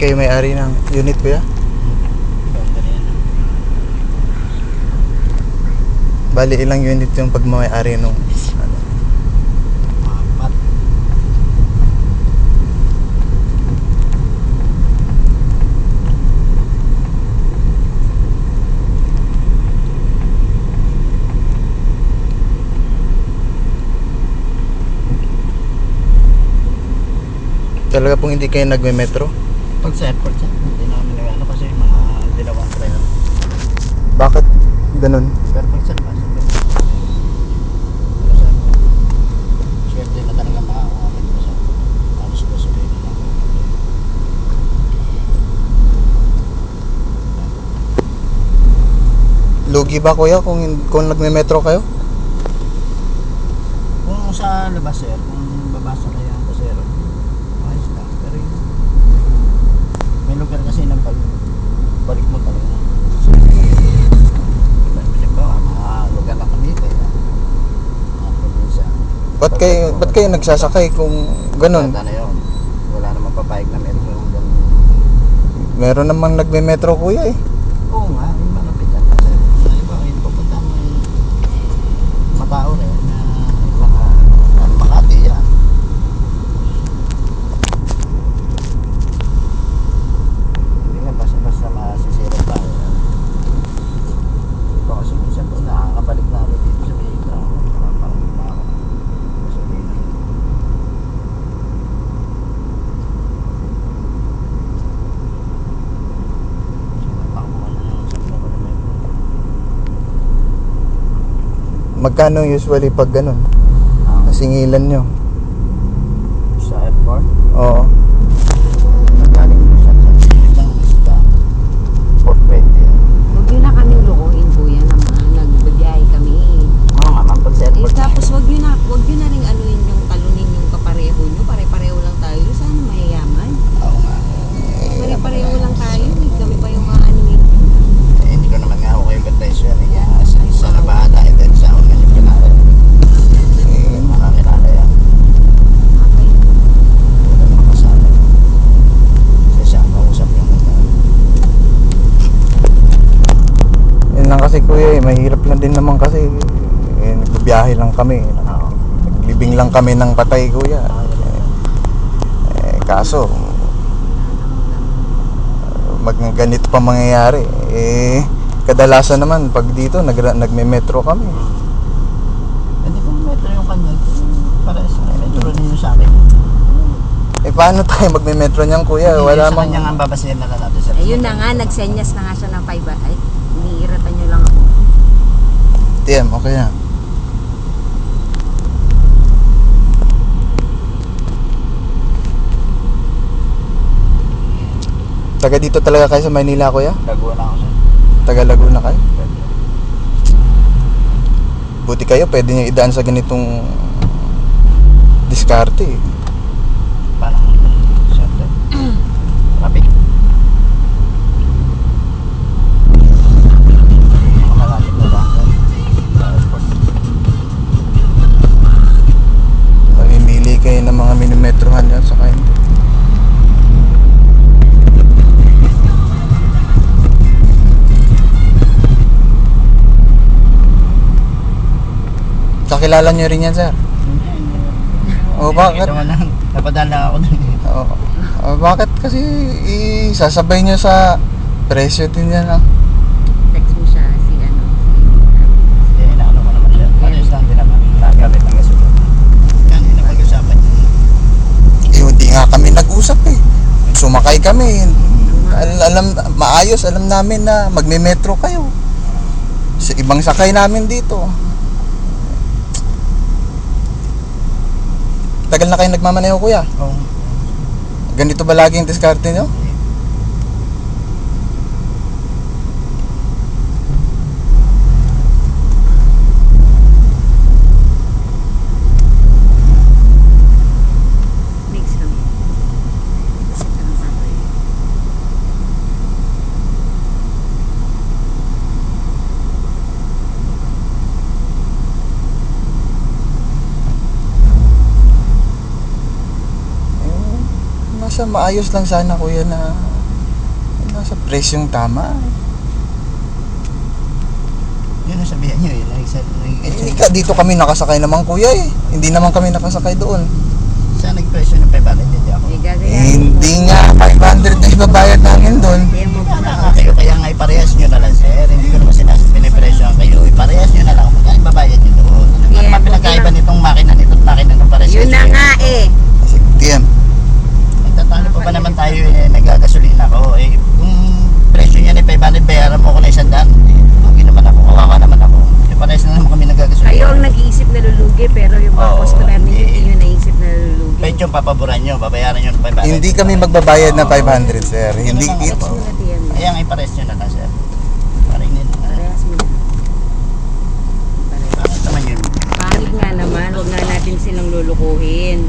kayo may-ari ng unit, kuya? Bali, ilang unit yung pagmamay-ari nung ano? Apat. Talaga pong hindi kayo nagme-metro? Pag sa airport siya, hindi namin nagano kasi mga dalawang trail. Bakit ganun? Pero pag sa labas, swerte na talaga makakawalan ko sa halos gasolina lang. Lugi ba, kuya, kung nagme-metro kayo? Kung sa labas sir, kung babasa kayo ang pasero, ayos lang. Pero yun, may lugar kasi na balik mo talaga. Mga lugar na kami dito. Mga probinsya. Ba't kayo nagsasakay kung ganun? Wala na yun. Wala namang papayag na meron yung ganun. Meron namang nagme-metro, kuya, eh. Oo nga, yung malapit yan. Kasi iba, yung pupunta mo yung matao rin na Makati yan. Hindi nga basta masisira tayo. Iba kasi minsan po nakakabalik na kami dito sa Manila. Parang kumakaw ng gasolina. Sinatakbo na yung sabi na wala may Magkano usually pag ganun? Singilan nyo? sa airport. Oo. Nagaling mo sa isang lista. 420. Huwag nyo na kaming lukuhin, kuya, naman. Nagbabiyahe kami. Oo nga, ma'am. Pag sa airport. Tapos wag nyo na rin anuin yung talunin yung kapareho nyo. Pare-pareho lang tayo. Sana mayayaman. Oo nga. Pare-pareho lang tayo. Kami pa yung aanuin. Hindi ko naman nga ako kayo betrays yun. Sa nabahala. And then sa ako na yung kinala. Makakilala yan. Okay. Wala naman kasala. Kasi siya ang kausap yung Yun lang kasi, kuya, eh. Mahirap lang din naman kasi nagbibiyahe lang kami. Naglibing lang kami ng patay, kuya. Kaso ganito pa mangyayari. Kadalasan naman pag dito nagme-metro kami. Hindi kung metro yung kanya. Para sa metro rin yung sa akin. Paano tayo magme-metro niyan, kuya? Wala Sa mang... kanya nga babasahin na lang natin. Ayun na nga, nagsenyas na nga siya ng 5. Ay, iniiratan nyo lang ako. TM, okay na. Taga dito talaga kayo sa Maynila, kuya? Laguna ako siya. Taga Laguna kayo? Buti kayo, pwede nyo idaan sa ganitong diskarte, eh. Parang syempre. Traffic. Makalapit na lang sa airport. Mamimili kayo ng mga minimetrohan yan sa kayo. Kakilala nyo rin yan, sir? O bakit? Ito mo lang. Napadala ako dun. Bakit kasi isasabay nyo sa presyo din yan, ah? Text mo siya si ano. Hindi, inaano ko naman siya. Ayos lang din naman. Nagalit ng gasolina. Yan, yung napag-usapan niya. Hindi nga kami nag-usap, eh. Sumakay kami. Maayos, alam namin na magme-metro kayo. Sa ibang sakay namin dito. Tagal na kayo nagmamaneho, kuya? Oo. Ganito ba laging diskarte nyo? Mix kami. Sarang sabay. Nasa maayos lang sana, kuya, na sa presyong tama. Yun ang sabihan nyo eh. Hindi ka, dito kami nakasakay naman kuya eh. Hindi naman kami nakasakay doon. Saan nag-presyo ng 500 hindi ako? Eh, gagayahin Hindi nga 500 na ibabayad namin doon. Kaya mo Kaya nga kayo, kaya nga iparehas nyo na lang sir. Hindi ko naman sinasabi pinipresyohan kayo. Iparehas nyo na lang kung kaya ibabayad nyo doon. Ano Yeah, naman pinagkaiba nitong makina nito at makina nung parehas? Yun na nga eh. Sige, TM. Nagtatalo pa ba naman tayo eh, nagagasolina ko. Eh, kung presyo niya ni 500, bayaran mo ko na 100. Lugi naman ako, kawawa naman ako. Eh, parehas na naman kami nagagasolina. Kayo ang nag-iisip na lulugi pero yung mga Oo, customer ninyo eh, hindi nyo naisip na lulugi. Kahit yung papaboran nyo, babayaran nyo ng 500. Hindi kami magbabayad ng 500 sir. Hindi Yun lang it, ako. Sulat yan. Kaya nga iparehas nyo na lang sir. Parang yun. Parehas mo na. Parehas. Bakit naman yun? Pangit nga naman, huwag nga natin silang lulukuhin.